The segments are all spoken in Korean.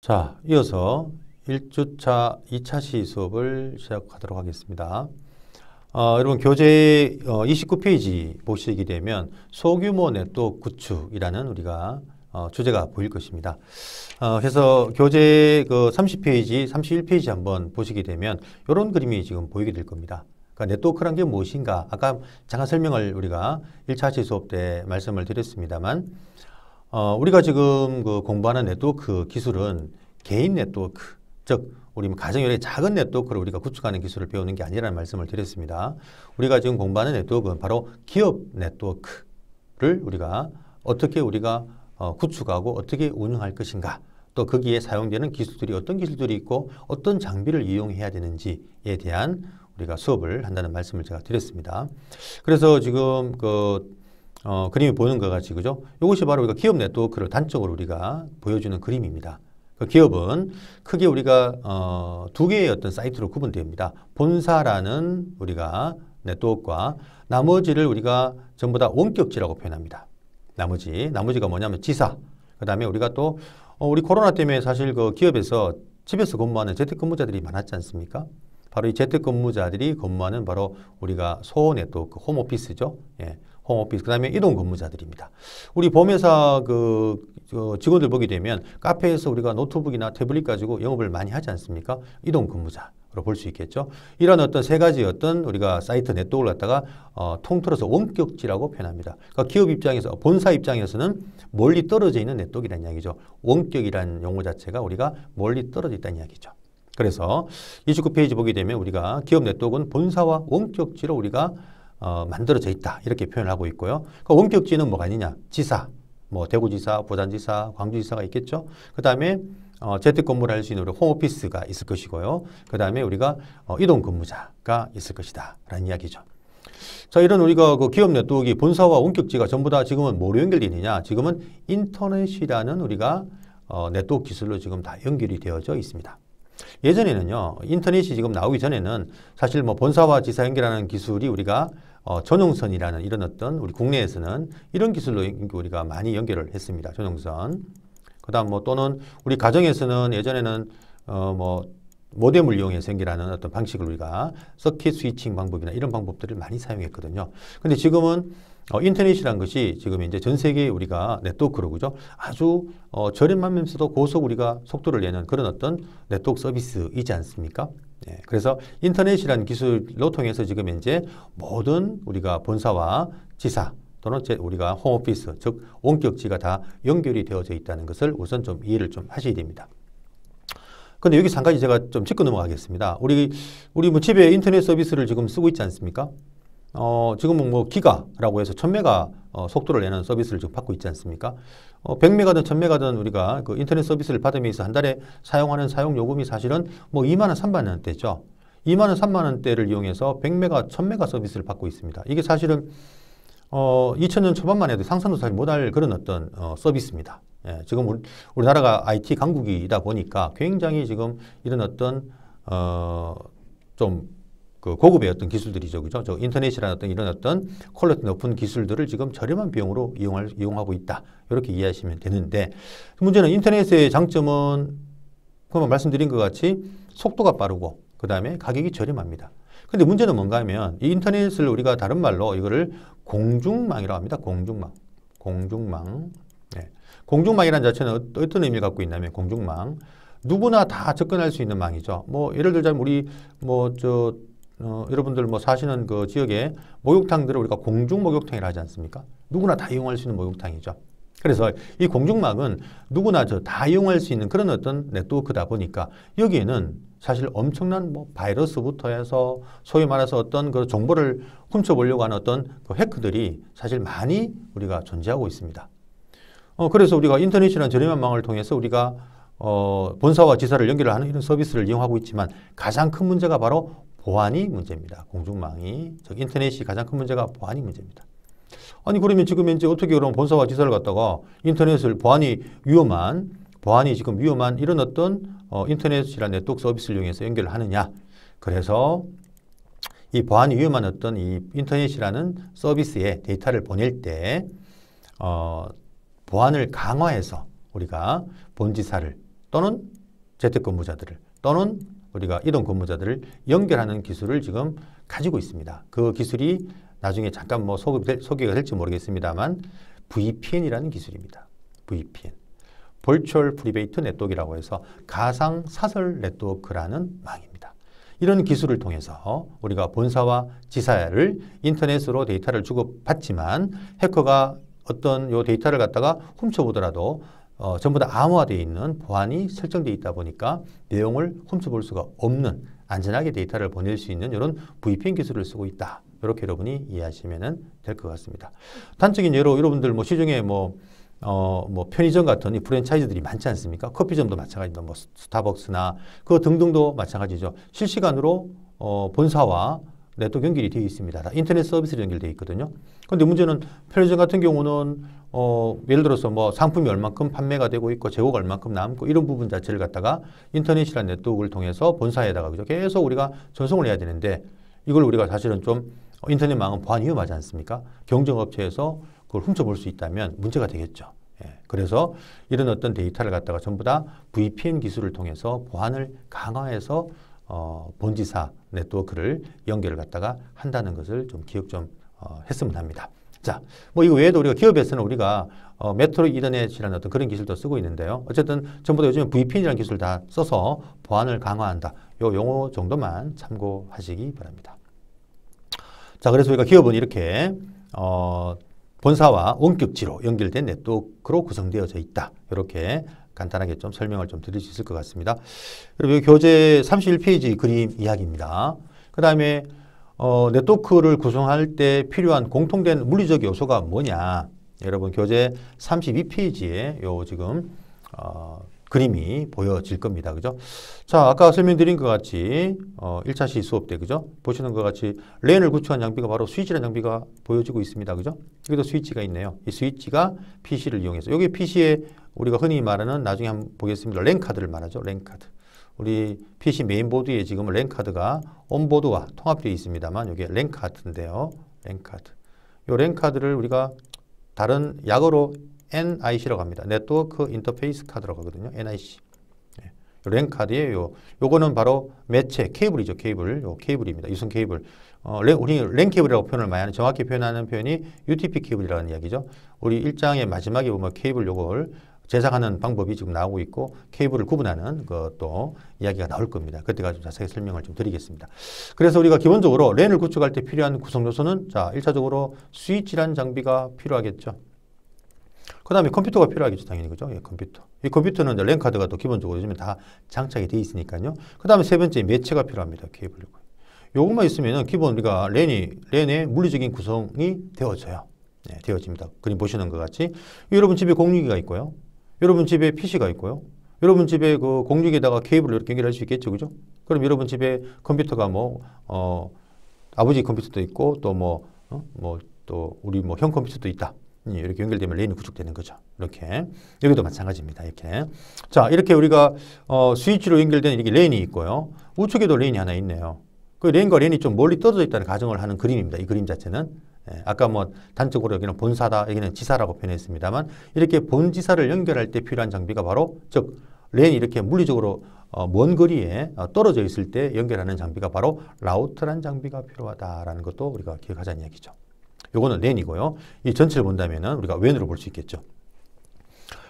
자, 이어서 1주차 2차 시 수업을 시작하도록 하겠습니다. 여러분 교재 29페이지 보시게 되면 소규모 네트워크 구축이라는 우리가 주제가 보일 것입니다. 그래서 교재 그 30페이지, 31페이지 한번 보시게 되면 이런 그림이 지금 보이게 될 겁니다. 그러니까 네트워크란 게 무엇인가? 아까 잠깐 설명을 우리가 1차 시 수업 때 말씀을 드렸습니다만 우리가 지금 그 공부하는 네트워크 기술은 개인 네트워크, 즉 우리 가정열의 작은 네트워크를 우리가 구축하는 기술을 배우는 게 아니라는 말씀을 드렸습니다. 우리가 지금 공부하는 네트워크는 바로 기업 네트워크를 우리가 어떻게 구축하고 어떻게 운영할 것인가, 또 거기에 사용되는 기술들이 어떤 기술들이 있고 어떤 장비를 이용해야 되는지에 대한 우리가 수업을 한다는 말씀을 제가 드렸습니다. 그래서 지금 그림이 보이는 것 같이, 그죠? 이것이 바로 우리가 기업 네트워크를 단적으로 우리가 보여주는 그림입니다. 그 기업은 크게 우리가 두 개의 어떤 사이트로 구분됩니다. 본사라는 우리가 네트워크와 나머지를 우리가 전부 다 원격지라고 표현합니다. 나머지가 뭐냐면 지사. 그 다음에 우리가 또 우리 코로나 때문에 사실 그 기업에서 집에서 근무하는 재택근무자들이 많았지 않습니까? 바로 이 재택근무자들이 근무하는 바로 우리가 소 네트워크, 홈오피스죠. 예. 홈오피스, 그 다음에 이동 근무자들입니다. 우리 보험회사 직원들 보게 되면 카페에서 우리가 노트북이나 태블릿 가지고 영업을 많이 하지 않습니까? 이동 근무자로 볼 수 있겠죠. 이런 어떤 세 가지 어떤 우리가 사이트 네트워크를 갖다가 통틀어서 원격지라고 표현합니다. 그러니까 기업 입장에서, 본사 입장에서는 멀리 떨어져 있는 네트워크라는 이야기죠. 원격이라는 용어 자체가 우리가 멀리 떨어져 있다는 이야기죠. 그래서 29페이지 보게 되면 우리가 기업 네트워크는 본사와 원격지로 우리가 만들어져 있다, 이렇게 표현을 하고 있고요. 그 원격지는 뭐가 아니냐? 지사, 뭐 대구지사, 부산지사, 광주지사가 있겠죠. 그 다음에 재택근무를 할 수 있는 우리 홈오피스가 있을 것이고요. 그 다음에 우리가 이동 근무자가 있을 것이다 라는 이야기죠. 자, 이런 우리가 그 기업 네트워크 본사와 원격지가 전부 다 지금은 뭐로 연결되어 있느냐? 지금은 인터넷이라는 우리가 네트워크 기술로 지금 다 연결이 되어져 있습니다. 예전에는요, 인터넷이 지금 나오기 전에는 사실 뭐 본사와 지사 연결하는 기술이 우리가 전용선이라는 이런 어떤 우리 국내에서는 이런 기술로 우리가 많이 연결을 했습니다. 전용선. 그 다음 뭐 또는 우리 가정에서는 예전에는 뭐 모뎀을 이용해서 연결하는 어떤 방식을 우리가 서킷 스위칭 방법이나 이런 방법들을 많이 사용했거든요. 근데 지금은 인터넷이라는 것이 지금 이제 전 세계 우리가 네트워크로, 그죠? 아주 저렴하면서도 고속 우리가 속도를 내는 그런 어떤 네트워크 서비스이지 않습니까? 네, 그래서 인터넷이라는 기술로 통해서 지금 이제 모든 우리가 본사와 지사 또는 우리가 홈오피스, 즉 원격지가 다 연결이 되어져 있다는 것을 우선 좀 이해를 좀 하셔야 됩니다. 근데 여기서 한 가지 제가 좀 짚고 넘어가겠습니다. 우리 뭐 집에 인터넷 서비스를 지금 쓰고 있지 않습니까? 지금은 뭐 기가라고 해서 1000메가 속도를 내는 서비스를 지금 받고 있지 않습니까? 100메가든 1000메가든 우리가 그 인터넷 서비스를 받으면서 한 달에 사용하는 사용 요금이 사실은 뭐 2만 원, 3만 원대죠. 2만 원, 3만 원대를 이용해서 100메가, 1000메가 서비스를 받고 있습니다. 이게 사실은 2000년 초반만 해도 상상도 사실 못할 그런 어떤 서비스입니다. 예, 지금 우리나라가 IT 강국이다 보니까 굉장히 지금 이런 어떤 좀 그 고급의 어떤 기술들이죠, 그죠? 저 인터넷이라는 어떤 이런 어떤 퀄리티 높은 기술들을 지금 저렴한 비용으로 이용하고 있다, 이렇게 이해하시면 되는데, 문제는 인터넷의 장점은 그만 말씀드린 것 같이 속도가 빠르고 그 다음에 가격이 저렴합니다. 근데 문제는 뭔가 하면 이 인터넷을 우리가 다른 말로 이거를 공중망이라고 합니다. 공중망. 네. 공중망이라는 자체는 어떤 의미를 갖고 있냐면, 공중망, 누구나 다 접근할 수 있는 망이죠. 뭐 예를 들자면 우리 여러분들 뭐 사시는 그 지역에 목욕탕들을 우리가 공중 목욕탕이라 하지 않습니까? 누구나 다 이용할 수 있는 목욕탕이죠. 그래서 이 공중망은 누구나 다 이용할 수 있는 그런 어떤 네트워크다 보니까 여기에는 사실 엄청난 뭐 바이러스부터 해서 소위 말해서 어떤 그 정보를 훔쳐보려고 하는 어떤 그 해커들이 사실 많이 우리가 존재하고 있습니다. 그래서 우리가 인터넷이라는 저렴한 망을 통해서 우리가 본사와 지사를 연결하는 이런 서비스를 이용하고 있지만 가장 큰 문제가 바로 보안이 문제입니다. 공중망이, 즉 인터넷이 가장 큰 문제가 보안이 문제입니다. 아니 그러면 지금 이제 어떻게 그럼 본사와 지사를 갖다가 인터넷을 보안이 지금 위험한 이런 어떤 인터넷이라는 네트워크 서비스를 이용해서 연결을 하느냐? 그래서 이 보안이 위험한 어떤 이 인터넷이라는 서비스에 데이터를 보낼 때 보안을 강화해서 우리가 본지사를 또는 재택근무자들을 또는 우리가 이동 근무자들을 연결하는 기술을 지금 가지고 있습니다. 그 기술이 나중에 잠깐 뭐 소개가 될지 모르겠습니다만 VPN이라는 기술입니다. VPN. Virtual Private Network이라고 해서 가상 사설 네트워크라는 망입니다. 이런 기술을 통해서 우리가 본사와 지사를 인터넷으로 데이터를 주고받지만 해커가 어떤 요 데이터를 갖다가 훔쳐보더라도 전부 다 암호화되어 있는 보안이 설정되어 있다 보니까 내용을 훔쳐볼 수가 없는 안전하게 데이터를 보낼 수 있는 이런 VPN 기술을 쓰고 있다. 이렇게 여러분이 이해하시면 될 것 같습니다. 단적인 예로 여러분들 뭐 시중에 뭐 편의점 같은 이 프랜차이즈들이 많지 않습니까? 커피점도 마찬가지입니다. 뭐 스타벅스나 그 등등도 마찬가지죠. 실시간으로 본사와 네트워크 연결이 되어 있습니다. 다 인터넷 서비스로 연결되어 있거든요. 그런데 문제는 편의점 같은 경우는 예를 들어서 뭐 상품이 얼만큼 판매가 되고 있고 재고가 얼만큼 남고 이런 부분 자체를 갖다가 인터넷이라는 네트워크를 통해서 본사에다가 그죠? 계속 우리가 전송을 해야 되는데 이걸 우리가 사실은 좀 인터넷망은 보안이 위험하지 않습니까? 경쟁업체에서 그걸 훔쳐볼 수 있다면 문제가 되겠죠. 예, 그래서 이런 어떤 데이터를 갖다가 전부 다 VPN 기술을 통해서 보안을 강화해서 본지사 네트워크를 연결을 갖다가 한다는 것을 좀 기억 좀 했으면 합니다. 자, 뭐 이거 외에도 우리가 기업에서는 우리가 메트로 이더넷이라는 어떤 그런 기술도 쓰고 있는데요. 어쨌든 전부 다 요즘에 VPN이라는 기술을 다 써서 보안을 강화한다. 요 용어 정도만 참고하시기 바랍니다. 자, 그래서 우리가 기업은 이렇게 본사와 원격지로 연결된 네트워크로 구성되어져 있다. 이렇게 간단하게 좀 설명을 좀 드릴 수 있을 것 같습니다. 그리고 교재 31페이지 그림 이야기입니다. 그 다음에 네트워크를 구성할 때 필요한 공통된 물리적 요소가 뭐냐. 여러분 교재 32페이지에 요 지금 그림이 보여질 겁니다. 그죠? 자, 아까 설명드린 것 같이 1차 시 수업 때 그죠? 보시는 것 같이 랜을 구축한 장비가 바로 스위치라는 장비가 보여지고 있습니다. 그죠? 여기도 스위치가 있네요. 이 스위치가 PC를 이용해서 여기 PC에 우리가 흔히 말하는 나중에 한번 보겠습니다. 랜 카드를 말하죠. 랜 카드. 우리 PC 메인보드에 지금 랜 카드가 온보드와 통합되어 있습니다만 이게 랜 카드인데요. 랜 카드. 이 랜 카드를 우리가 다른 약어로 NIC라고 합니다. 네트워크 인터페이스 카드라고 하거든요. NIC. 네. 랜 카드예요. 요거는 바로 매체 케이블이죠. 케이블. 요 케이블입니다. 유선 케이블. 우리 랜 케이블이라고 표현을 많이 하는 정확히 표현하는 표현이 UTP 케이블이라는 이야기죠. 우리 1장의 마지막에 보면 케이블 요걸 제작하는 방법이 지금 나오고 있고 케이블을 구분하는 것도 이야기가 나올 겁니다. 그때가 좀 자세히 설명을 좀 드리겠습니다. 그래서 우리가 기본적으로 랜을 구축할 때 필요한 구성 요소는 자, 1차적으로 스위치라는 장비가 필요하겠죠. 그 다음에 컴퓨터가 필요하겠죠. 당연히 그죠? 예, 컴퓨터. 이 컴퓨터는 랜 카드가 또 기본적으로 요즘에 다 장착이 되어 있으니까요. 그 다음에 세 번째 매체가 필요합니다. 케이블. 요것만 있으면 기본 우리가 랜의 물리적인 구성이 되어져요. 네, 되어집니다. 그림 보시는 것 같이. 여러분 집에 공유기가 있고요. 여러분 집에 PC가 있고요. 여러분 집에 그 공유기에다가 케이블을 이렇게 연결할 수 있겠죠. 그죠? 그럼 여러분 집에 컴퓨터가 아버지 컴퓨터도 있고 또 우리 형 컴퓨터도 있다. 이렇게 연결되면 랜이 구축되는 거죠. 이렇게. 여기도 마찬가지입니다. 이렇게. 자, 이렇게 우리가 스위치로 연결된 이렇게 랜이 있고요. 우측에도 랜이 하나 있네요. 그 랜과 랜이 좀 멀리 떨어져 있다는 가정을 하는 그림입니다. 이 그림 자체는. 예, 아까 단적으로 여기는 본사다, 여기는 지사라고 표현했습니다만 이렇게 본지사를 연결할 때 필요한 장비가 바로 즉 랜이 이렇게 물리적으로 먼 거리에 떨어져 있을 때 연결하는 장비가 바로 라우터라는 장비가 필요하다라는 것도 우리가 기억하자는 이야기죠. 요거는 랜이고요. 이 전체를 본다면은 우리가 웬으로 볼 수 있겠죠.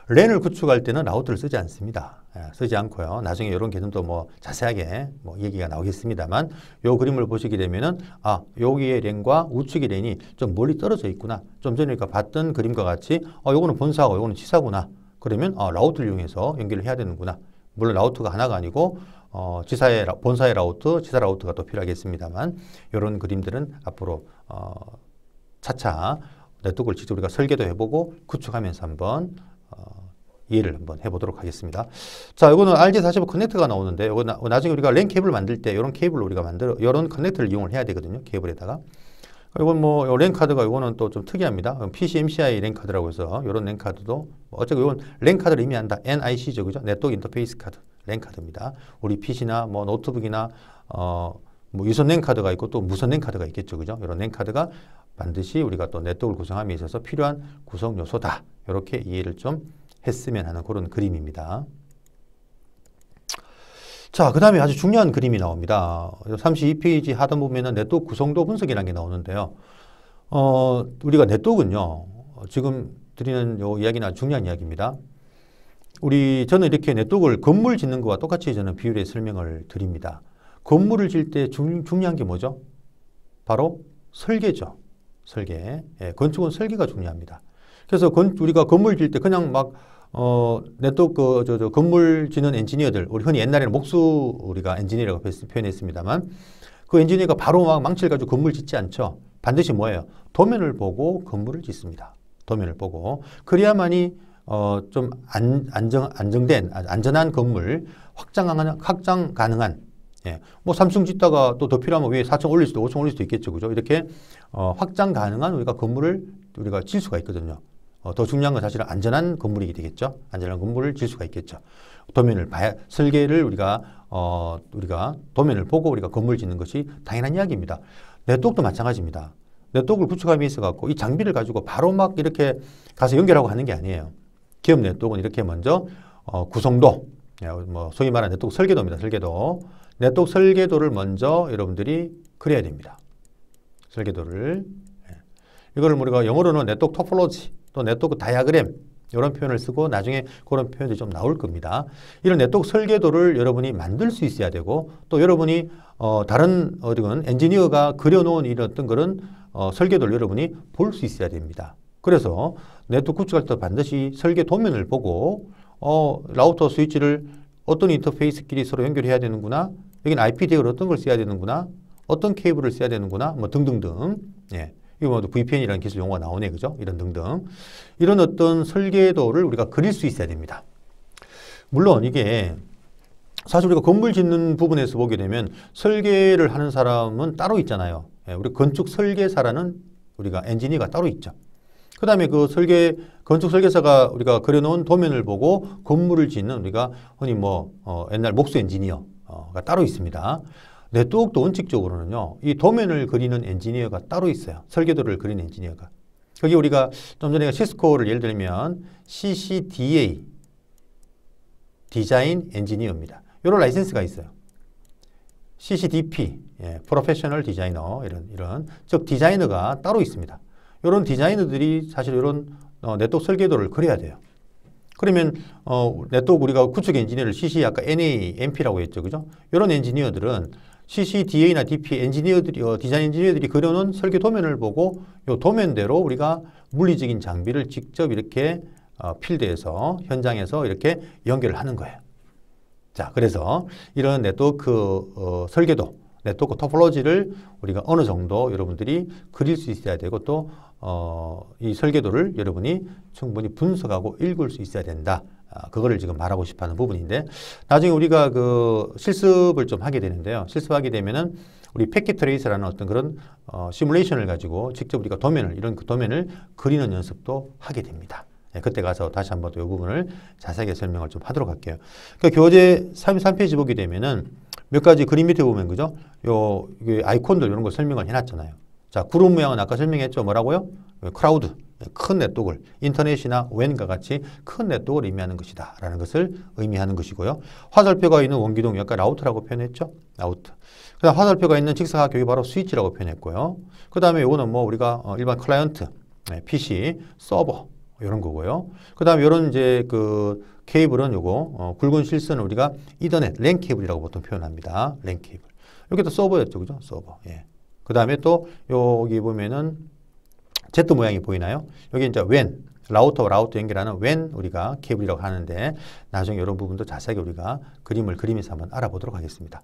랜을 구축할 때는 라우터를 쓰지 않습니다. 쓰지 않고요. 나중에 이런 개념도 자세하게 얘기가 나오겠습니다만 요 그림을 보시게 되면은 여기에 랜과 우측의 랜이 좀 멀리 떨어져 있구나. 좀 전에 우리가 봤던 그림과 같이 요거는 본사고 요거는 지사구나. 그러면 라우터를 이용해서 연결을 해야 되는구나. 물론 라우터가 하나가 아니고 본사의 라우터, 지사 라우터가 또 필요하겠습니다만 이런 그림들은 앞으로 차차 네트워크를 직접 우리가 설계도 해보고 구축하면서 한번 이해를 한번 해보도록 하겠습니다. 자, 이거는 RJ45 커넥터가 나오는데, 이거 나중에 우리가 랜 케이블 만들 때 이런 케이블로 우리가 이런 커넥터를 이용을 해야 되거든요. 케이블에다가. 이건 랜 카드가 이거는 또 좀 특이합니다. PCMCI 랜 카드라고 해서 이런 랜 카드도 어차피 이건 랜 카드를 의미한다. NIC죠, 그죠? 네트워크 인터페이스 카드 랜 카드입니다. 우리 PC나 노트북이나 유선 랜 카드가 있고 또 무선 랜 카드가 있겠죠, 그죠? 이런 랜 카드가 반드시 우리가 또 네트워크를 구성함에 있어서 필요한 구성 요소다. 이렇게 이해를 좀 했으면 하는 그런 그림입니다. 자, 그 다음에 아주 중요한 그림이 나옵니다. 32페이지 하단 보면은 네트워크 구성도 분석이라는 게 나오는데요. 우리가 네트워크는요, 지금 드리는 요 이야기는 아주 중요한 이야기입니다. 저는 이렇게 네트워크를 건물 짓는 것과 똑같이 저는 비율의 설명을 드립니다. 건물을 질 때 중요한 게 뭐죠? 바로 설계죠. 설계. 예, 건축은 설계가 중요합니다. 그래서 우리가 건물 질 때 그냥 막 네트워크 건물 짓는 엔지니어들, 우리 흔히 옛날에는 목수 우리가 엔지니어라고 표현했습니다만, 그 엔지니어가 바로 막 망치를 가지고 건물 짓지 않죠. 반드시 뭐예요? 도면을 보고 건물을 짓습니다. 도면을 보고. 그래야만이 좀 안정된 안전한 건물, 확장 가능한. 예, 뭐 삼층 짓다가 또 더 필요하면 위에 4층 올릴 수도 5층 올릴 수도 있겠죠, 그죠? 이렇게 확장 가능한 우리가 건물을 우리가 질 수가 있거든요. 더 중요한 건 사실은 안전한 건물이 되겠죠. 안전한 건물을 질 수가 있겠죠. 도면을 설계를 우리가 도면을 보고 우리가 건물 짓는 것이 당연한 이야기입니다. 네트워크도 마찬가지입니다. 네트워크를 구축함에 있어 갖고 이 장비를 가지고 바로 막 이렇게 가서 연결하고 하는 게 아니에요. 기업 네트워크는 이렇게 먼저 구성도, 뭐 소위 말하는 네트워크 설계도입니다. 설계도. 네트워크 설계도를 먼저 여러분들이 그려야 됩니다. 설계도를. 이거를 우리가 영어로는 네트워크 토폴로지, 또 네트워크 다이아그램 이런 표현을 쓰고 나중에 그런 표현들이 좀 나올 겁니다. 이런 네트워크 설계도를 여러분이 만들 수 있어야 되고, 또 여러분이 다른 엔지니어가 그려놓은 이런 어떤 그런 설계도를 여러분이 볼 수 있어야 됩니다. 그래서 네트워크 구축할 때 반드시 설계 도면을 보고 라우터 스위치를 어떤 인터페이스끼리 서로 연결해야 되는구나, 여기는 IP 대역을 어떤 걸 써야 되는구나, 어떤 케이블을 써야 되는구나, 뭐 등등등. 예. 이거 뭐 VPN이라는 기술 용어가 나오네, 그죠? 이런 등등. 이런 어떤 설계도를 우리가 그릴 수 있어야 됩니다. 물론 이게 사실 우리가 건물 짓는 부분에서 보게 되면 설계를 하는 사람은 따로 있잖아요. 예, 우리 건축 설계사라는 우리가 엔지니어가 따로 있죠. 그 다음에 그 건축 설계사가 우리가 그려놓은 도면을 보고 건물을 짓는 우리가 흔히 옛날 목수 엔지니어가 따로 있습니다. 네트워크도 원칙적으로는요, 이 도면을 그리는 엔지니어가 따로 있어요. 설계도를 그리는 엔지니어가. 거기 우리가 좀 전에 시스코를 예를 들면 CCDA, 디자인 엔지니어입니다. 이런 라이센스가 있어요. CCDP, 프로페셔널 디자이너, 이런, 즉 디자이너가 따로 있습니다. 이런 디자이너들이 사실 이런 네트워크 설계도를 그려야 돼요. 그러면 네트워크 우리가 구축 엔지니어를 CC 아까 NA, MP라고 했죠, 그죠? 이런 엔지니어들은 CCDA나 DP 엔지니어들이 디자인 엔지니어들이 그려놓은 설계 도면을 보고 이 도면대로 우리가 물리적인 장비를 직접 이렇게 필드에서 현장에서 이렇게 연결을 하는 거예요. 자, 그래서 이런 네트워크 설계도, 네트워크 토폴로지를 우리가 어느 정도 여러분들이 그릴 수 있어야 되고, 또 이 설계도를 여러분이 충분히 분석하고 읽을 수 있어야 된다. 그거를 지금 말하고 싶어 하는 부분인데, 나중에 우리가 그 실습을 좀 하게 되는데요. 실습하게 되면은 우리 패킷 트레이스라는 어떤 그런 시뮬레이션을 가지고 직접 우리가 이런 도면을 그리는 연습도 하게 됩니다. 네, 그때 가서 다시 한번 또 이 부분을 자세하게 설명을 좀 하도록 할게요. 그러니까 교재 33페이지 보게 되면은 몇 가지 그림 밑에 보면, 그죠? 이게 아이콘들 이런 거 설명을 해놨잖아요. 자, 구름 모양은 아까 설명했죠. 뭐라고요? 크라우드, 큰 네트워크를, 인터넷이나 웬과 같이 큰 네트워크를 의미하는 것이다 라는 것을 의미하는 것이고요. 화살표가 있는 원기둥, 아까 라우트라고 표현했죠. 라우트. 그 다음 화살표가 있는 직사각형이 바로 스위치라고 표현했고요. 그 다음에 요거는 우리가 일반 클라이언트, PC, 서버 이런 거고요. 그 다음에 이런 이제 그 케이블은 요거 굵은 실선을 우리가 이더넷, 랜 케이블이라고 보통 표현합니다. 랜 케이블. 여기 또 서버였죠, 그죠? 서버. 예. 그 다음에 또 여기 보면은 Z 모양이 보이나요? 여기 이제 웬, 라우터와 라우터 연결하는 웬 우리가 케이블이라고 하는데, 나중에 이런 부분도 자세하게 우리가 그림을 그리면서 한번 알아보도록 하겠습니다.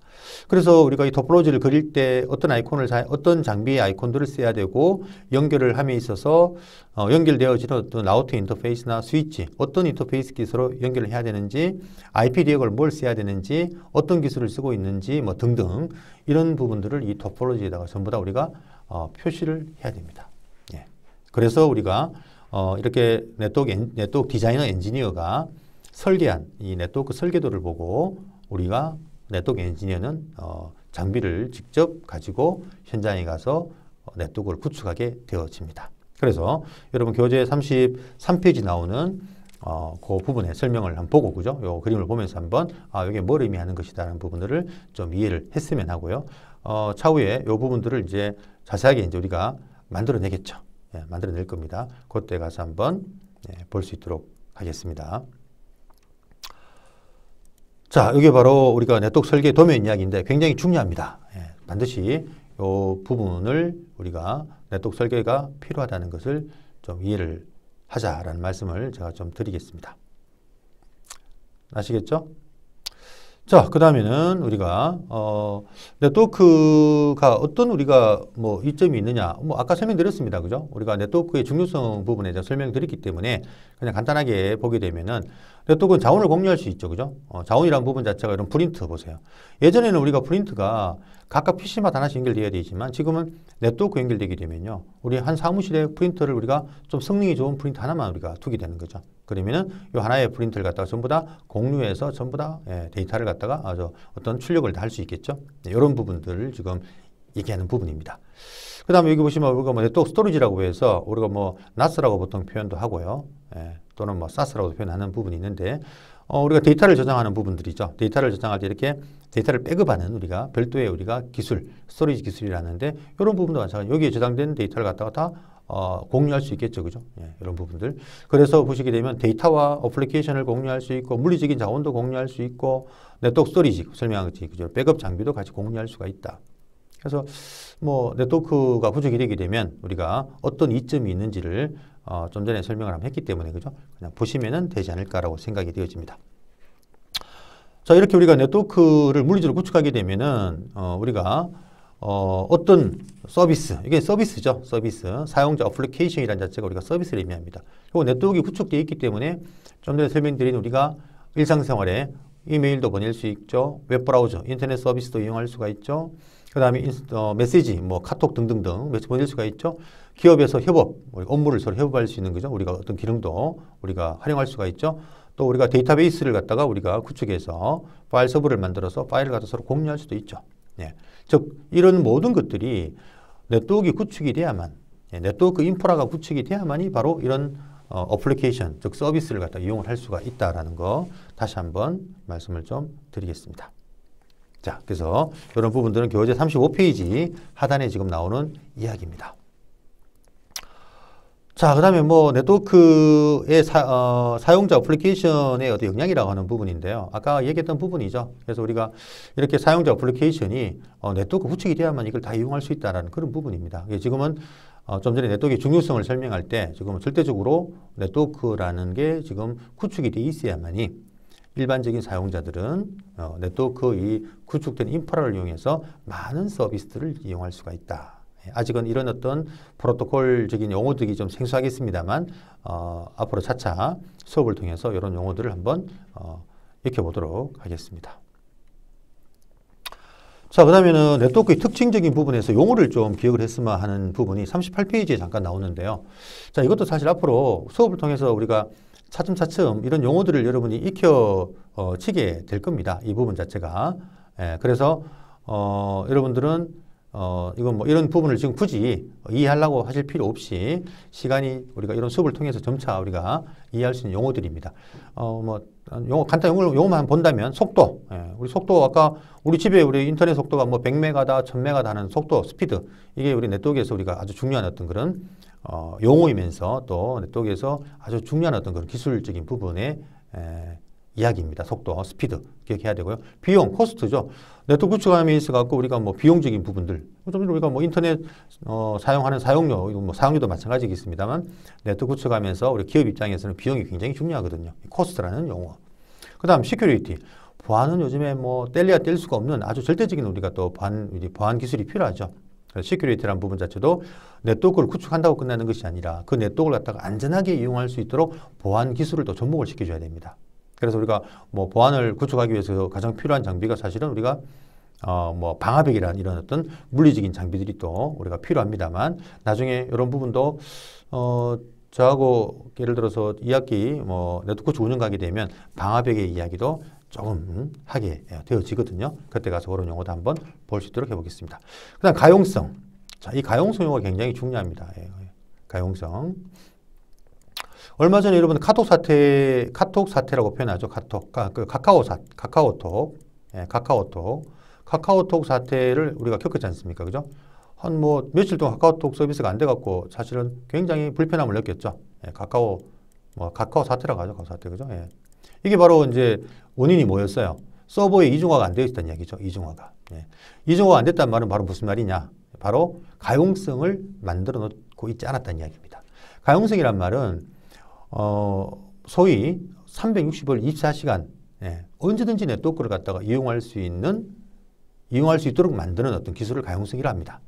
그래서 우리가 이 토폴로지를 그릴 때 어떤 장비의 아이콘들을 써야 되고, 연결을 함에 있어서 연결되어지는 어떤 라우터 인터페이스나 스위치, 어떤 인터페이스 기술로 연결을 해야 되는지, IP 대역을 뭘 써야 되는지, 어떤 기술을 쓰고 있는지 등등 이런 부분들을 이 토폴로지에다가 전부 다 우리가 표시를 해야 됩니다. 예. 그래서 우리가 이렇게 네트워크 디자이너 엔지니어가 설계한 이 네트워크 설계도를 보고 우리가 네트워크 엔지니어는 장비를 직접 가지고 현장에 가서 네트워크를 구축하게 되어집니다. 그래서 여러분 교재 33페이지 나오는 그 부분의 설명을 한번 보고, 그죠? 요 그림을 보면서 한번, 이게 뭘 의미하는 것이다라는 부분들을 좀 이해를 했으면 하고요. 차후에 요 부분들을 이제 자세하게 이제 우리가 만들어내겠죠. 예, 만들어낼 겁니다. 그때 가서 한번 볼 수 있도록 하겠습니다. 자, 이게 바로 우리가 네트워크 설계 도면 이야기인데 굉장히 중요합니다. 예, 반드시 요 부분을 우리가 네트워크 설계가 필요하다는 것을 좀 이해를 하자라는 말씀을 제가 좀 드리겠습니다. 아시겠죠? 자, 그 다음에는 우리가, 네트워크가 어떤 우리가 뭐 이점이 있느냐. 뭐 아까 설명드렸습니다. 그죠? 우리가 네트워크의 중요성 부분에 대해서 설명드렸기 때문에 그냥 간단하게 보게 되면은 네트워크는 자원을 공유할 수 있죠. 그죠? 자원이라는 부분 자체가 이런 프린트 보세요. 예전에는 우리가 프린트가 각각 PC마다 하나씩 연결되어야 되지만 지금은 네트워크 연결되게 되면요. 우리 한 사무실에 프린터를 우리가 좀 성능이 좋은 프린터 하나만 우리가 두게 되는 거죠. 그러면은 이 하나의 프린터를 갖다가 전부 다 공유해서 전부 다 데이터를 갖다가 어떤 출력을 다 할 수 있겠죠. 이런 부분들을 지금 얘기하는 부분입니다. 그 다음에 여기 보시면 우리가 뭐 네트워크 스토리지라고 해서 우리가 뭐 NAS라고 보통 표현도 하고요. 또는 뭐 SAS라고 표현하는 부분이 있는데 우리가 데이터를 저장하는 부분들이죠. 데이터를 저장할 때 이렇게 데이터를 백업하는 우리가 별도의 우리가 기술, 스토리지 기술이라는데 이런 부분도 마찬가지로 여기에 저장된 데이터를 갖다가 다 공유할 수 있겠죠. 그죠? 예, 이런 부분들. 그래서 보시게 되면 데이터와 어플리케이션을 공유할 수 있고, 물리적인 자원도 공유할 수 있고, 네트워크 스토리지, 설명한 것처럼, 그죠? 백업 장비도 같이 공유할 수가 있다. 그래서 뭐 네트워크가 부족이 되게 되면 우리가 어떤 이점이 있는지를 좀 전에 설명을 한번 했기 때문에, 그죠? 그냥 보시면은 되지 않을까라고 생각이 되어집니다. 자, 이렇게 우리가 네트워크를 물리적으로 구축하게 되면은, 우리가 어떤 서비스, 이게 서비스죠. 서비스. 사용자 어플리케이션이라는 자체가 우리가 서비스를 의미합니다. 그리고 네트워크가 구축되어 있기 때문에 좀 전에 설명드린 우리가 일상생활에 이메일도 보낼 수 있죠. 웹브라우저, 인터넷 서비스도 이용할 수가 있죠. 그 다음에 메시지, 뭐 카톡 등등등 보낼 수가 있죠. 기업에서 협업, 업무를 서로 협업할 수 있는 거죠. 우리가 어떤 기능도 우리가 활용할 수가 있죠. 또 우리가 데이터베이스를 갖다가 우리가 구축해서 파일 서버를 만들어서 파일을 갖다 서로 공유할 수도 있죠. 예. 즉 이런 모든 것들이 네트워크 구축이 돼야만, 네트워크 인프라가 구축이 돼야만이 바로 이런 어플리케이션, 즉 서비스를 갖다 이용을 할 수가 있다라는 거 다시 한번 말씀을 좀 드리겠습니다. 자, 그래서 이런 부분들은 교재 35페이지 하단에 지금 나오는 이야기입니다. 자, 그 다음에 뭐 네트워크의 사용자 어플리케이션의 어떤 역량이라고 하는 부분인데요. 아까 얘기했던 부분이죠. 그래서 우리가 이렇게 사용자 어플리케이션이 네트워크 구축이 돼야만 이걸 다 이용할 수 있다는 그런 부분입니다. 지금은 좀 전에 네트워크의 중요성을 설명할 때 지금은 절대적으로 네트워크라는 게 지금 구축이 돼 있어야만이 일반적인 사용자들은 네트워크 이 구축된 인프라를 이용해서 많은 서비스들을 이용할 수가 있다. 아직은 이런 어떤 프로토콜적인 용어들이 좀 생소하겠습니다만 앞으로 차차 수업을 통해서 이런 용어들을 한번 익혀보도록 하겠습니다. 자, 그 다음에는 네트워크의 특징적인 부분에서 용어를 좀 기억을 했으면 하는 부분이 38페이지에 잠깐 나오는데요. 자, 이것도 사실 앞으로 수업을 통해서 우리가 차츰차츰 이런 용어들을 여러분이 익혀치게 될 겁니다. 이 부분 자체가. 그래서 여러분들은 이건 뭐 이런 부분을 지금 굳이 이해하려고 하실 필요 없이 시간이 우리가 이런 수업을 통해서 점차 우리가 이해할 수 있는 용어들입니다. 간단 용어만 본다면 속도. 우리 속도 아까 우리 집에 우리 인터넷 속도가 뭐 100메가다, 1000메가다 하는 속도, 스피드. 이게 우리 네트워크에서 우리가 아주 중요한 어떤 그런 용어이면서 또 네트워크에서 아주 중요한 어떤 그런 기술적인 부분의 이야기입니다. 속도, 스피드 기억해야 되고요. 비용, 코스트죠. 네트워크 구축함에 있어 갖고 우리가 뭐 비용적인 부분들, 좀 우리가 뭐 인터넷 사용하는 사용료, 뭐 사용료도 마찬가지겠습니다만 네트워크 구축하면서 우리 기업 입장에서는 비용이 굉장히 중요하거든요. 코스트라는 용어. 그다음 시큐리티. 보안은 요즘에 뭐 뗄래야 뗄 수가 없는 아주 절대적인 우리가 또 보안 기술이 필요하죠. 시큐리티라는 부분 자체도 네트워크를 구축한다고 끝나는 것이 아니라 그 네트워크를 갖다가 안전하게 이용할 수 있도록 보안 기술을 또 접목을 시켜줘야 됩니다. 그래서 우리가 뭐 보안을 구축하기 위해서 가장 필요한 장비가 사실은 우리가 뭐 방화벽이라는 이런 어떤 물리적인 장비들이 또 우리가 필요합니다만 나중에 이런 부분도 저하고 예를 들어서 2학기 뭐 네트워크 구축 운영 가게 되면 방화벽의 이야기도 조금 하게 되어지거든요. 그때 가서 그런 용어도 한번 볼 수 있도록 해보겠습니다. 그 다음 가용성. 자, 이 가용성 용어가 굉장히 중요합니다. 가용성. 얼마 전에 여러분 카톡 사태라고 표현하죠. 카카오톡. 예, 카카오톡 사태를 우리가 겪었지 않습니까? 그죠? 한 뭐 며칠 동안 카카오톡 서비스가 안 돼갖고 사실은 굉장히 불편함을 느꼈죠. 예, 카카오 사태라고 하죠. 카카오 사태. 그죠? 예. 이게 바로 이제 원인이 뭐였어요? 서버에 이중화가 안 되어 있다는 이야기죠. 이중화가. 예. 이중화가 안 됐다는 말은 바로 무슨 말이냐? 바로 가용성을 만들어 놓고 있지 않았다는 이야기입니다. 가용성이란 말은 소위 360일 24시간 예, 언제든지 네트워크를 갖다가 이용할 수 있도록 만드는 어떤 기술을 가용성이라 합니다.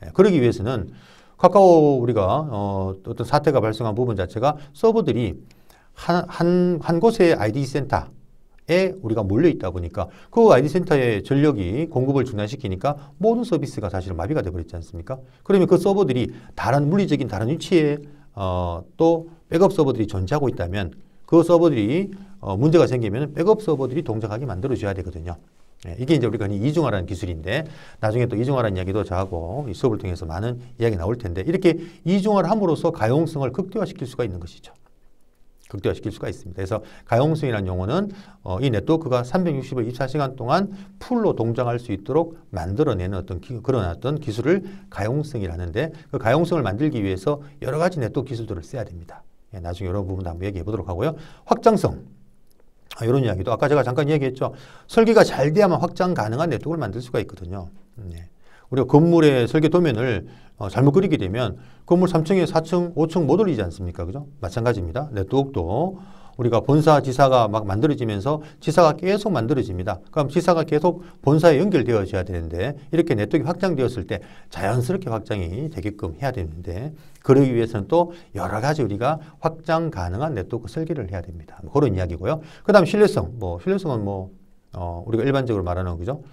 예, 그러기 위해서는 카카오 우리가 어떤 사태가 발생한 부분 자체가 서버들이 한 곳의 아이디 센터에 우리가 몰려 있다 보니까 그 아이디 센터의 전력이 공급을 중단시키니까 모든 서비스가 사실은 마비가 되어버렸지 않습니까? 그러면 그 서버들이 물리적인 다른 위치에 또 백업 서버들이 존재하고 있다면 그 서버들이 문제가 생기면 백업 서버들이 동작하게 만들어줘야 되거든요. 예, 이게 이제 우리가 이중화라는 기술인데 나중에 또 이중화라는 이야기도 저하고 이 수업을 통해서 많은 이야기 나올 텐데 이렇게 이중화를 함으로써 가용성을 극대화시킬 수가 있는 것이죠. 극대화시킬 수가 있습니다. 그래서 가용성이라는 용어는 이 네트워크가 360일 24시간 동안 풀로 동작할 수 있도록 만들어내는 그런 어떤 기술을 가용성이라는데 그 가용성을 만들기 위해서 여러 가지 네트워크 기술들을 써야 됩니다. 예, 나중에 이런 부분도 한번 얘기해 보도록 하고요. 확장성. 이런 이야기도 아까 제가 잠깐 얘기했죠. 설계가 잘 돼야만 확장 가능한 네트워크를 만들 수가 있거든요. 예. 우리가 건물의 설계 도면을 잘못 그리게 되면 건물 3층에 4층, 5층 못 올리지 않습니까? 그죠? 마찬가지입니다. 네트워크도 우리가 본사, 지사가 막 만들어지면서 지사가 계속 만들어집니다. 그럼 지사가 계속 본사에 연결되어져야 되는데 이렇게 네트워크가 확장되었을 때 자연스럽게 확장이 되게끔 해야 되는데 그러기 위해서는 또 여러 가지 우리가 확장 가능한 네트워크 설계를 해야 됩니다. 그런 이야기고요. 그 다음 신뢰성. 신뢰성은 우리가 일반적으로 말하는 그죠?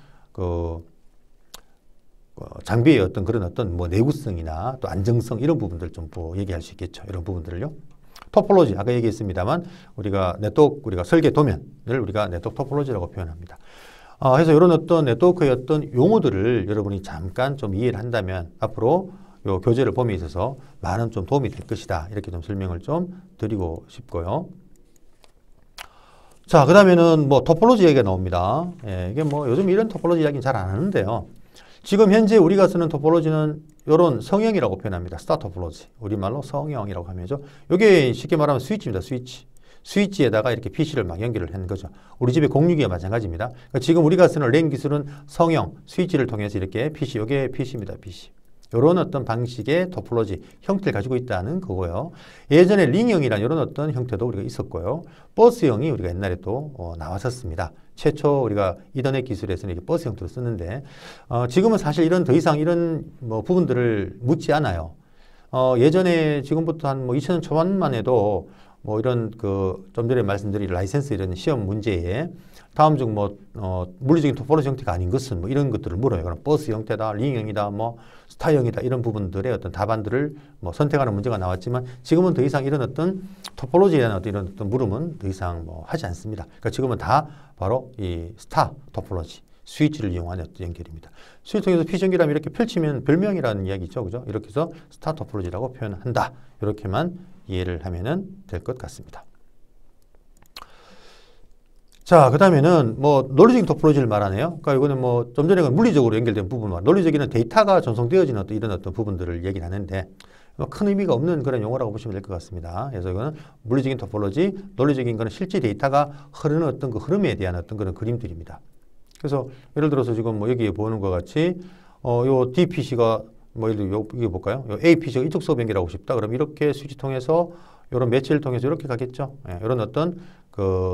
장비의 그런 내구성이나 또 안정성 이런 부분들 좀 얘기할 수 있겠죠. 이런 부분들을요. 토폴로지 아까 얘기했습니다만 우리가 설계 도면을 우리가 네트워크 토폴로지라고 표현합니다. 그래서 이런 네트워크의 용어들을 여러분이 잠깐 좀 이해를 한다면 앞으로 요 교재를 봄에 있어서 많은 좀 도움이 될 것이다. 이렇게 좀 설명을 좀 드리고 싶고요. 자, 그 다음에는 토폴로지 얘기가 나옵니다. 예, 이게 요즘 이런 토폴로지 이야기는 잘 안 하는데요. 지금 현재 우리가 쓰는 토폴로지는 이런 성형이라고 표현합니다. 스타 토폴로지. 우리말로 성형이라고 하면죠. 이게 쉽게 말하면 스위치입니다. 스위치에다가 이렇게 PC를 막 연결을 한 거죠. 우리 집에 공유기와 마찬가지입니다. 그러니까 지금 우리가 쓰는 랜 기술은 성형, 스위치를 통해서 이렇게 PC, 이게 PC입니다. PC. 이런 방식의 토폴로지 형태를 가지고 있다는 거고요. 예전에 링형이라는 이런 형태도 우리가 있었고요. 버스형이 우리가 옛날에 또 나왔었습니다. 최초 우리가 이더넷 기술에서는 이렇게 버스 형태로 쓰는데 지금은 사실 더 이상 이런 부분들을 묻지 않아요. 예전에 지금부터 한 2000년 초반만 해도 이런 좀 전에 말씀드린 라이센스 이런 시험 문제에 다음 중 물리적인 토폴로지 형태가 아닌 것은 이런 것들을 물어요. 그럼 버스 형태다, 링형이다, 스타형이다 이런 부분들의 답안들을 선택하는 문제가 나왔지만 지금은 더 이상 이런 토폴로지에 대한 이런 물음은 더 이상 하지 않습니다. 그러니까 지금은 다 바로 이 스타 토폴로지, 스위치를 이용한 연결입니다. 스위치 통해서 PC 연결하면 이렇게 펼치면 별명이라는 이야기죠. 그죠? 이렇게 해서 스타 토폴로지라고 표현한다. 이렇게만 이해를 하면 될 것 같습니다. 자, 그 다음에는 논리적인 토폴로지를 말하네요. 그러니까 이거는 좀 전에 물리적으로 연결된 부분만, 논리적인 데이터가 전송되어지는 이런 부분들을 얘기를 하는데 큰 의미가 없는 그런 용어라고 보시면 될 것 같습니다. 그래서 이거는 물리적인 토폴로지, 논리적인 거는 실제 데이터가 흐르는 그 흐름에 대한 그런 그림들입니다. 그래서 예를 들어서 지금 여기 보는 것 같이 요 DPC가 이게 볼까요? 요 APC가 이쪽 서버 연결하고 싶다. 그럼 이렇게 스위치 통해서 이런 매치를 통해서 이렇게 가겠죠. 예, 이런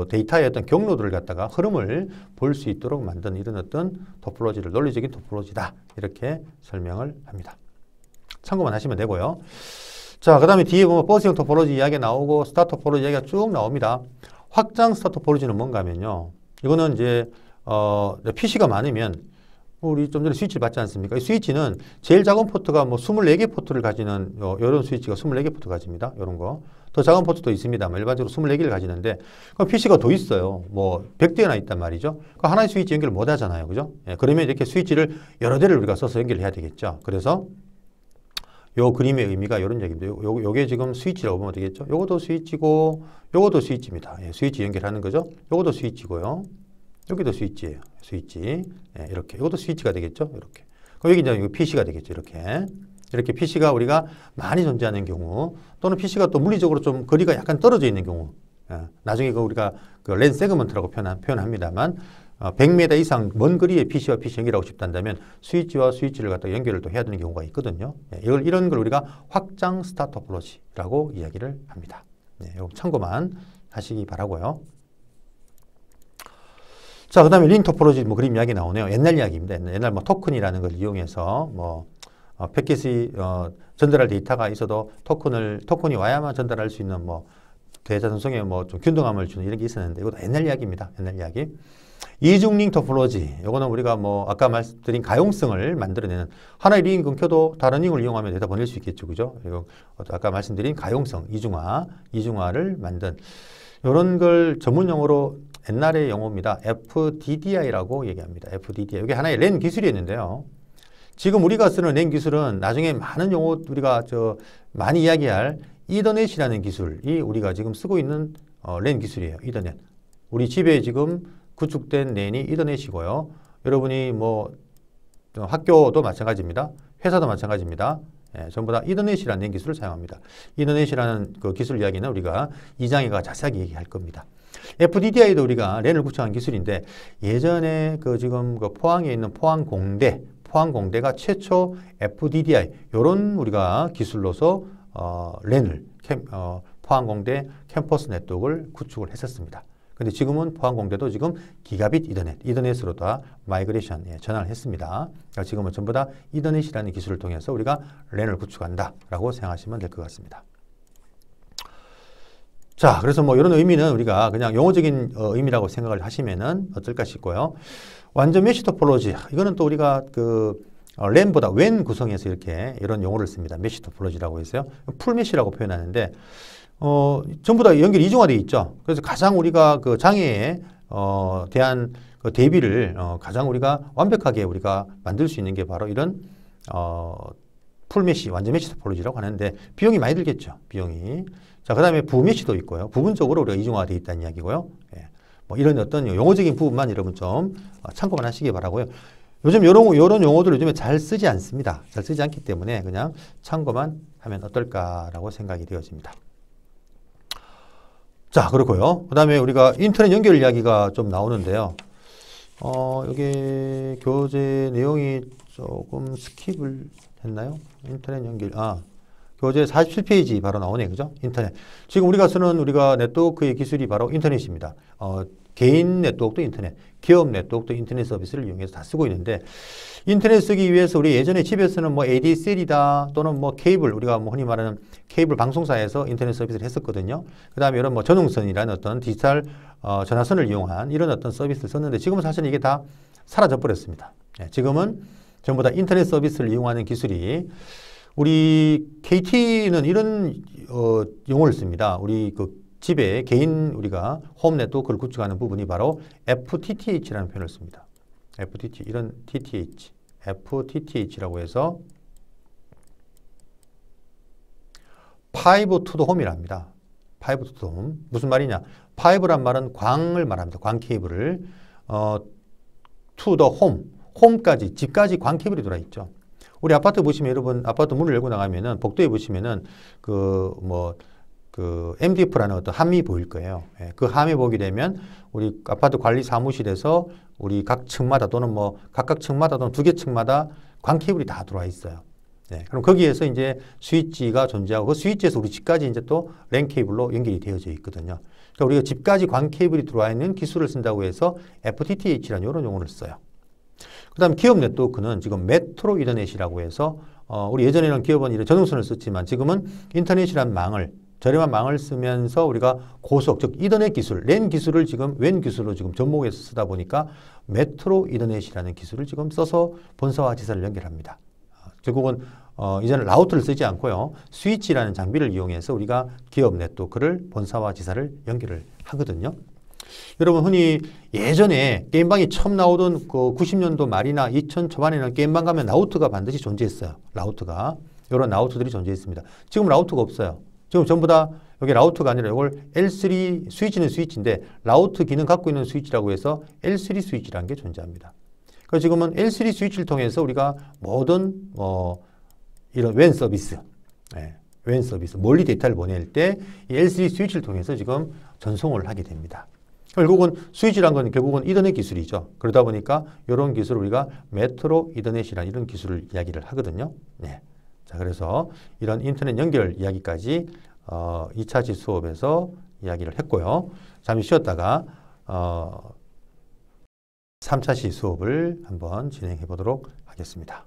데이터의 경로들을 갖다가 흐름을 볼 수 있도록 만든 이런 토폴로지를 논리적인 토폴로지다. 이렇게 설명을 합니다. 참고만 하시면 되고요. 자, 그 다음에 뒤에 보면 버스형 토폴로지 이야기가 나오고 스타 토폴로지 이야기가 쭉 나옵니다. 확장 스타 토폴로지는 뭔가 하면요. 이거는 이제 PC가 많으면 우리 좀 전에 스위치를 봤지 않습니까? 이 스위치는 제일 작은 포트가 24개 포트를 가지는 이런 스위치가 24개 포트 가집니다. 이런 거. 더 작은 포트도 있습니다. 일반적으로 24개를 가지는데 그럼 PC가 더 있어요. 100대나 있단 말이죠. 그 하나의 스위치 연결을 못 하잖아요. 그죠? 예, 그러면 이렇게 스위치를 여러 대를 우리가 써서 연결해야 되겠죠. 그래서 요 그림의 의미가 이런 얘기입니다. 요게 지금 스위치라고 보면 되겠죠. 요것도 스위치고 요것도 스위치입니다. 예, 스위치 연결하는 거죠. 요것도 스위치고요. 여기도 스위치예요. 스위치. 예, 이렇게. 요것도 스위치가 되겠죠. 이렇게. 여기 이제 이거 PC가 되겠죠. 이렇게 PC가 우리가 많이 존재하는 경우 또는 PC가 또 물리적으로 좀 거리가 약간 떨어져 있는 경우 나중에 우리가 그 랜 세그먼트라고 표현합니다만 100m 이상 먼 거리에 PC와 PC 연결하고 싶다면 스위치와 스위치를 갖다 연결을 또 해야 되는 경우가 있거든요. 이런 걸 우리가 확장 스타 토포로지라고 이야기를 합니다. 이거 참고만 하시기 바라고요. 자, 그 다음에 링 토포로지 뭐 그림 이야기 나오네요. 옛날 이야기입니다. 옛날 뭐 토큰이라는 걸 이용해서 뭐 패킷이 전달할 데이터가 있어도 토큰이 와야만 전달할 수 있는 뭐 대자전송에 뭐 좀 균등함을 주는 이런 게 있었는데 이것도 옛날 이야기입니다. 옛날 이야기. 이중 링 토포로지. 이거는 우리가 뭐 아까 말씀드린 가용성을 만들어내는 하나의 링이 끊겨도 다른 링을 이용하면 데이터 보낼 수 있겠죠. 그죠? 그리고 아까 말씀드린 가용성, 이중화를 만든 이런 걸 전문 용어로 옛날의 용어입니다. FDDI라고 얘기합니다. FDDI. 이게 하나의 랜 기술이었는데요. 지금 우리가 쓰는 랜 기술은 나중에 많은 용어 우리가 많이 이야기할 이더넷이라는 기술이 우리가 지금 쓰고 있는 랜 기술이에요. 이더넷. 우리 집에 지금 구축된 랜이 이더넷이고요. 여러분이 뭐 학교도 마찬가지입니다. 회사도 마찬가지입니다. 예, 전부 다 이더넷이라는 랜 기술을 사용합니다. 이더넷이라는 그 기술 이야기는 우리가 2장에가 자세하게 얘기할 겁니다. FDDI도 우리가 랜을 구축한 기술인데 예전에 지금 포항에 있는 포항공대가 최초 FDDI 이런 우리가 기술로서 랜을 포항공대 캠퍼스 네트워크를 구축을 했었습니다. 근데 지금은 포항공대도 지금 기가빗 이더넷으로 다 마이그레이션 전환을 했습니다. 그러니까 지금은 전부 다 이더넷이라는 기술을 통해서 우리가 랜을 구축한다라고 생각하시면 될 것 같습니다. 자, 그래서 뭐 이런 의미는 우리가 그냥 용어적인 의미라고 생각을 하시면은 어떨까 싶고요. 완전 메시 토포로지. 이거는 또 우리가 랜보다 웬 구성에서 이렇게 이런 용어를 씁니다. 메시 토포로지라고 해서요. 풀 메시라고 표현하는데 전부 다 연결이 이중화되어 있죠. 그래서 가장 우리가 장애에 대한 대비를 가장 우리가 완벽하게 우리가 만들 수 있는 게 바로 이런 풀 메시, 완전 메시 토포로지라고 하는데 비용이 많이 들겠죠. 비용이. 자, 그 다음에 부메시도 있고요. 부분적으로 우리가 이중화되어 있다는 이야기고요. 예. 뭐 이런 어떤 용어적인 부분만 여러분 좀 참고만 하시기 바라고요. 요즘 이런 용어들을 요즘에 잘 쓰지 않습니다. 잘 쓰지 않기 때문에 그냥 참고만 하면 어떨까라고 생각이 되어집니다. 자, 그렇고요. 그 다음에 우리가 인터넷 연결 이야기가 좀 나오는데요. 여기 교재 내용이 조금 스킵을 했나요? 인터넷 연결, 교재 47페이지 바로 나오네요. 그죠? 인터넷. 지금 우리가 쓰는 우리가 네트워크의 기술이 바로 인터넷입니다. 개인 네트워크도 인터넷, 기업 네트워크도 인터넷 서비스를 이용해서 다 쓰고 있는데 인터넷 쓰기 위해서 우리 예전에 집에서는 뭐 ADSL이다 또는 뭐 케이블, 우리가 뭐 흔히 말하는 케이블 방송사에서 인터넷 서비스를 했었거든요. 그 다음에 이런 뭐 전용선이라는 어떤 디지털 전화선을 이용한 이런 어떤 서비스를 썼는데 지금은 사실 이게 다 사라져 버렸습니다. 지금은 전부 다 인터넷 서비스를 이용하는 기술이 우리 KT는 이런 용어를 씁니다. 우리 집에 개인 우리가 홈 네트워크를 구축하는 부분이 바로 FTTH라는 표현을 씁니다. FTTH, 이런 FTTH라고 해서 파이브 투 더 홈이랍니다. 파이브 투 더 홈. 무슨 말이냐? 파이브란 말은 광을 말합니다. 광 케이블을 투 더 홈, 홈까지, 집까지 광 케이블이 들어있죠. 우리 아파트 보시면 여러분 아파트 문을 열고 나가면은 복도에 보시면은 MDF라는 어떤 함이 보일 거예요. 예, 그 함이 보게 되면 우리 아파트 관리 사무실에서 우리 각 층마다 또는 뭐 각각 층마다 또는 두 개 층마다 광 케이블이 다 들어와 있어요. 예, 그럼 거기에서 이제 스위치가 존재하고 그 스위치에서 우리 집까지 이제 또 랜 케이블로 연결이 되어져 있거든요. 그러니까 우리가 집까지 광 케이블이 들어와 있는 기술을 쓴다고 해서 FTTH라는 이런 용어를 써요. 그 다음 기업 네트워크는 지금 메트로 이더넷이라고 해서 우리 예전에는 기업은 이런 전용선을 썼지만 지금은 인터넷이란 저렴한 망을 쓰면서 우리가 고속, 즉 이더넷 기술, 랜 기술을 지금 웬 기술로 지금 접목해서 쓰다 보니까 메트로 이더넷이라는 기술을 지금 써서 본사와 지사를 연결합니다. 결국은 이제는 라우터를 쓰지 않고요. 스위치라는 장비를 이용해서 우리가 기업 네트워크를 본사와 지사를 연결을 하거든요. 여러분 흔히 예전에 게임방이 처음 나오던 90년도 말이나 2000 초반에는 게임방 가면 라우터가 반드시 존재했어요. 라우터가. 이런 라우터들이 존재했습니다. 지금 라우터가 없어요. 지금 전부 다 여기 라우터가 아니라 이걸 L3 스위치는 스위치인데 라우터 기능 갖고 있는 스위치라고 해서 L3 스위치라는 게 존재합니다. 그래서 지금은 L3 스위치를 통해서 우리가 모든 이런 WAN 서비스, WAN 서비스, 멀리 데이터를 보낼 때 이 L3 스위치를 통해서 지금 전송을 하게 됩니다. 결국은 스위치란 건 결국은 이더넷 기술이죠. 그러다 보니까 이런 기술을 우리가 메트로 이더넷이라는 이런 기술을 이야기를 하거든요. 네. 자, 그래서 이런 인터넷 연결 이야기까지 2차시 수업에서 이야기를 했고요. 잠시 쉬었다가 3차시 수업을 한번 진행해 보도록 하겠습니다.